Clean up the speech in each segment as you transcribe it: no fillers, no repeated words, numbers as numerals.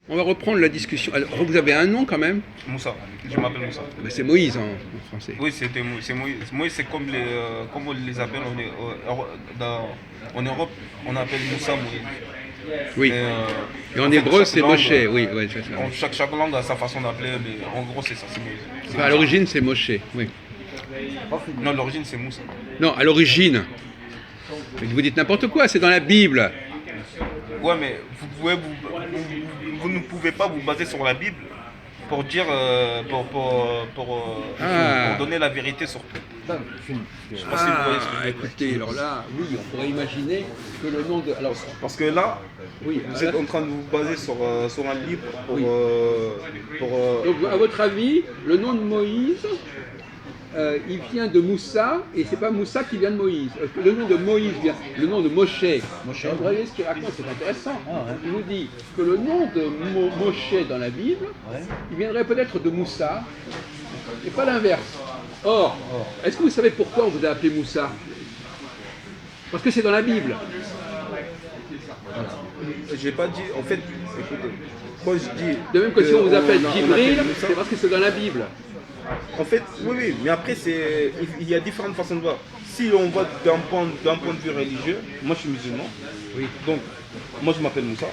On va reprendre la discussion. Alors, vous avez un nom quand même? Moussa, je m'appelle Moussa. Ben, c'est Moïse en français. Oui, c'est Moïse. Moïse, c'est comme on les appelle en Europe, on appelle Moussa Moïse. Oui. Mais, Et en en fait, hébreu, chaque c'est langue, Moshe. Oui, oui, c'est ça. chaque langue a sa façon d'appeler, mais en gros, c'est ça, c'est Moïse. Enfin, à l'origine, c'est Moshe. Oui. Non, l'origine, c'est Moussa. Non, à l'origine. Mais vous dites n'importe quoi, c'est dans la Bible. Ouais, mais vous ne pouvez pas vous baser sur la Bible pour dire, Ah. pour donner la vérité sur tout. Je sais pas si vous voyez ce que je veux dire. Écoutez, alors là, oui, on pourrait imaginer que le nom de. Alors, Parce que là, oui, vous êtes en train de vous baser sur un livre pour, Oui. pour donc, à votre avis, le nom de Moïse, il vient de Moussa, et c'est pas Moussa qui vient de Moïse. Le nom de Moïse vient, le nom de Moshe. Vous voyez ce qu'il raconte, c'est intéressant. Il nous dit que le nom de Moshe dans la Bible, il viendrait peut-être de Moussa, et pas l'inverse. Or, est-ce que vous savez pourquoi on vous a appelé Moussa? Parce que c'est dans la Bible. j'ai pas dit, en fait, écoutez, quand je dis. De même que si on vous appelle on Djibril, appelle Moussa, c'est parce que c'est dans la Bible. en fait, oui, mais après, il y a différentes façons de voir. Si on voit d'un point de vue religieux, moi je suis musulman, Oui. donc moi je m'appelle Moussa,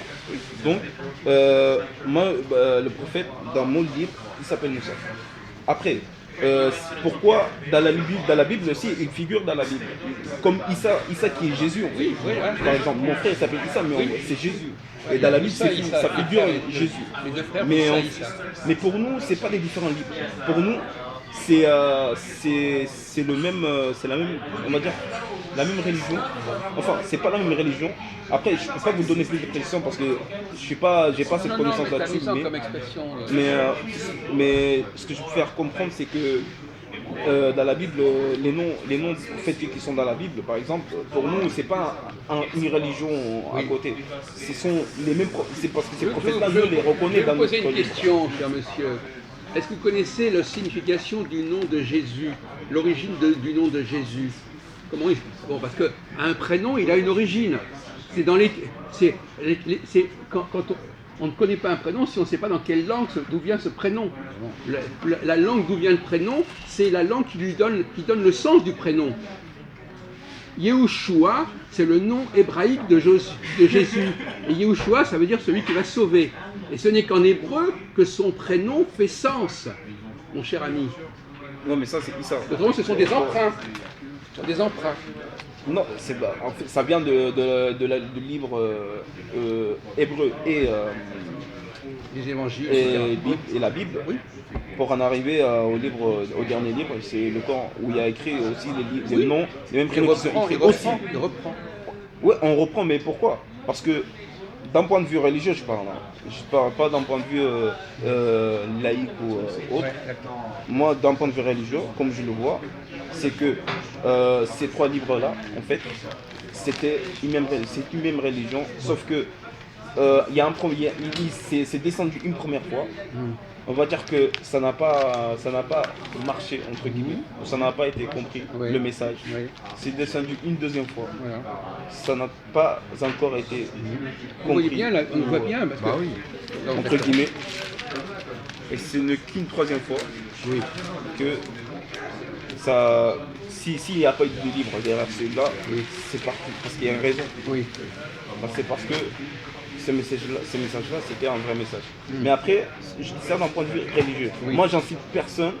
donc moi, le prophète, dans mon livre, il s'appelle Moussa. Après, pourquoi dans la Bible aussi, il figure dans la Bible. Comme Issa qui est Jésus, en fait. Oui, oui, Par exemple, mon frère il s'appelle Issa, mais c'est Jésus. Et dans la Bible, Issa, ça figure Jésus. Les deux frères, Mais, Issa. mais pour nous, c'est pas des différents livres. Pour nous, c'est le même, c'est la même, on va dire, la même religion. Enfin, c'est pas la même religion. Après, je peux pas vous donner plus de précision parce que j'ai pas cette Non, connaissance mais là-dessus. c'est amusant comme expression. Mais ce que je peux faire comprendre, c'est que dans la Bible, les noms prophétiques qui sont dans la Bible, par exemple, pour nous, c'est pas une religion à côté. Ce sont les mêmes, c'est parce que ces prophètes-là, nous les Je reconnaît vais dans vous notre poser une livre. question, cher monsieur. Est-ce que vous connaissez la signification du nom de Jésus, l'origine du nom de Jésus? Comment il... Bon, parce qu'un prénom, il a une origine. C'est dans quand on ne connaît pas un prénom si on ne sait pas dans quelle langue, d'où vient ce prénom. La langue d'où vient le prénom, c'est la langue qui donne le sens du prénom. Yehoshua, c'est le nom hébraïque de Jésus. Et Yehoshua, ça veut dire celui qui va sauver. Et ce n'est qu'en hébreu que son prénom fait sens, mon cher ami. Non, mais ça, c'est Issa. Autrement, ce sont des emprunts. Ce sont des emprunts. Non, en fait, ça vient du livre hébreu Les évangiles, et la Bible. Oui. Pour en arriver au dernier livre, c'est le Coran où il y a écrit aussi les noms, les mêmes prénoms qui sont écrits aussi. Il reprend. Ouais, on reprend, mais pourquoi? Parce que d'un point de vue religieux, je parle. Je parle pas d'un point de vue laïque ou autre. Moi, d'un point de vue religieux, comme je le vois, c'est que ces trois livres-là, en fait, c'est une même religion, sauf que il y a un premier, c'est descendu une première fois. On va dire que ça n'a pas marché entre guillemets, ça n'a pas été compris Oui. le message. Oui. C'est descendu une deuxième fois. Voilà. Ça n'a pas encore été Vous voyez compris. bien, là, on voit bien, parce que... Non, Entre d'accord. guillemets. Et ce n'est qu'une troisième fois Oui. que ça. S'il n'y a pas eu de livre derrière celui-là, c'est parti. Parce qu'il y a une raison. Oui. C'est parce que ce message-là, c'était un vrai message. Mais après, je dis ça d'un point de vue religieux. Oui. Moi, j'incite personne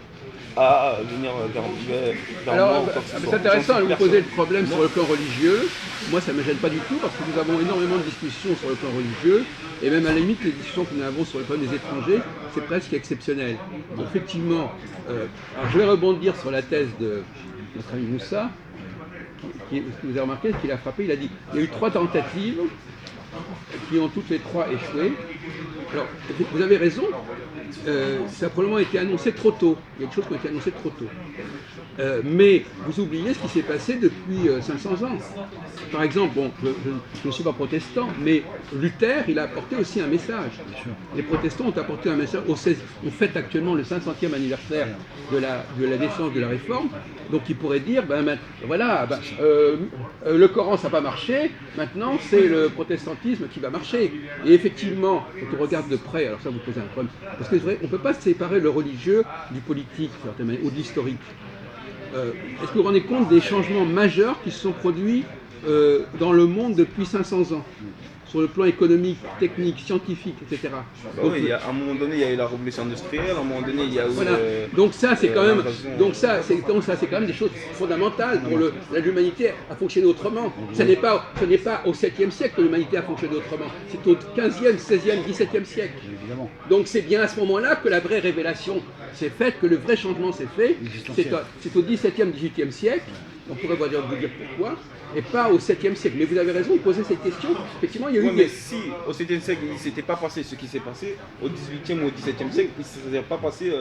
à venir vers Alors, moi ou quoi que ce c'est soit. intéressant de J'incite vous poser le personne. problème sur le plan religieux. Moi, ça ne me gêne pas du tout parce que nous avons énormément de discussions sur le plan religieux et même à la limite, les discussions que nous avons sur le plan des étrangers, c'est presque exceptionnel. Donc, effectivement, alors je vais rebondir sur la thèse de notre ami Moussa, ce que vous avez remarqué, ce qu'il a frappé, il a dit il y a eu 3 tentatives qui ont toutes les 3 échoué. Alors, vous avez raison, ça a probablement été annoncé trop tôt. Il y a des choses qui ont été annoncées trop tôt. Mais vous oubliez ce qui s'est passé depuis 500 ans. Par exemple, bon, je ne suis pas protestant, mais Luther, il a apporté aussi un message. Les protestants ont apporté un message. On fête actuellement le 500e anniversaire de la naissance de la Réforme. Donc il pourrait dire, voilà, le Coran ça n'a pas marché, maintenant c'est le protestantisme spiritisme qui va marcher. Et effectivement, quand on regarde de près, alors ça vous pose un problème, parce que c'est vrai, on ne peut pas séparer le religieux du politique, ou de l'historique. Est-ce que vous vous rendez compte des changements majeurs qui se sont produits dans le monde depuis 500 ans, sur le plan économique, technique, scientifique, etc. Bah oui, à un moment donné, il y a eu la révolution industrielle, à un moment donné, il y a eu... Voilà. Donc ça, c'est quand même, c'est quand même des choses fondamentales pour l'humanité a fonctionné autrement. Ce n'est pas au 7e siècle que l'humanité a fonctionné autrement. C'est au 15e, 16e, 17e siècle. Évidemment. Donc c'est bien à ce moment-là que la vraie révélation s'est faite, que le vrai changement s'est fait. C'est au 17e, 18e siècle. On pourrait vous dire pourquoi, et pas au 7e siècle. Mais vous avez raison de poser cette question. Effectivement, il y a eu mais si au 7e siècle, il ne s'était pas passé ce qui s'est passé, au 18e ou au 17e siècle, il ne s'était pas passé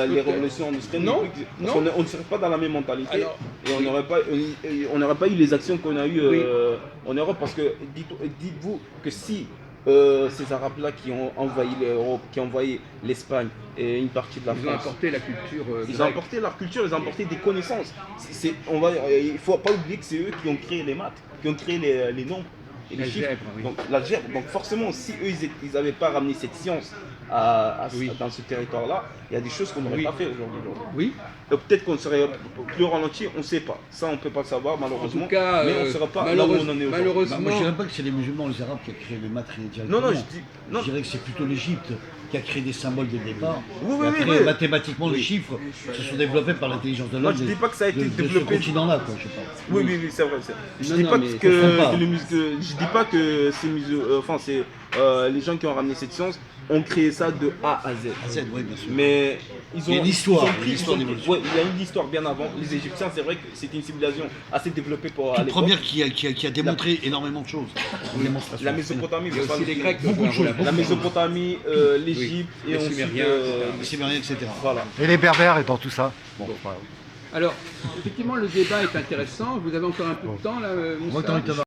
les révolutions industrielles. Non, on ne serait pas dans la même mentalité. Alors, et on n'aurait pas eu les actions qu'on a eues en Europe. Parce que dites-vous que si ces Arabes-là qui ont envahi l'Europe, qui ont envahi l'Espagne et une partie de la France. Ils ont apporté la culture. Ils ont apporté leur culture, ils ont apporté des connaissances. Il ne faut pas oublier que c'est eux qui ont créé les maths, qui ont créé les nombres et les chiffres. Donc l'algèbre. Donc forcément, si eux, ils n'avaient pas ramené cette science dans ce territoire-là, il y a des choses qu'on n'aurait pas fait aujourd'hui. Oui. Peut-être qu'on serait plus ralenti, on ne sait pas. Ça, on ne peut pas le savoir, malheureusement. En tout cas, mais on ne sera pas là où on en est aujourd'hui. Malheureusement. Moi, je ne dirais pas que c'est les musulmans, les arabes qui ont créé les maths directement. Non, je dirais que c'est plutôt l'Égypte qui a créé des symboles dès le départ. Oui, Après, mathématiquement, les chiffres se sont développés par l'intelligence de l'homme. Je ne dis pas que ça a été développé. Ce continent-là, quoi, je pense. Oui, c'est vrai. Je ne dis pas que les gens qui ont ramené cette science ont créé ça de A à Z. Oui, bien sûr. Mais ils ont. Il y a une histoire. Il y a une histoire bien avant. Les Égyptiens, c'est vrai que c'était une civilisation assez développée pour. Toute première qui a démontré énormément de choses. La Mésopotamie, il y a aussi les Grecs. Beaucoup de choses. La Mésopotamie, l'Égypte et ensuite les Sumériens, etc. Voilà. Et les Berbères et dans tout ça. Bon. Alors, effectivement, le débat est intéressant. Vous avez encore un peu de temps là, Moussa ?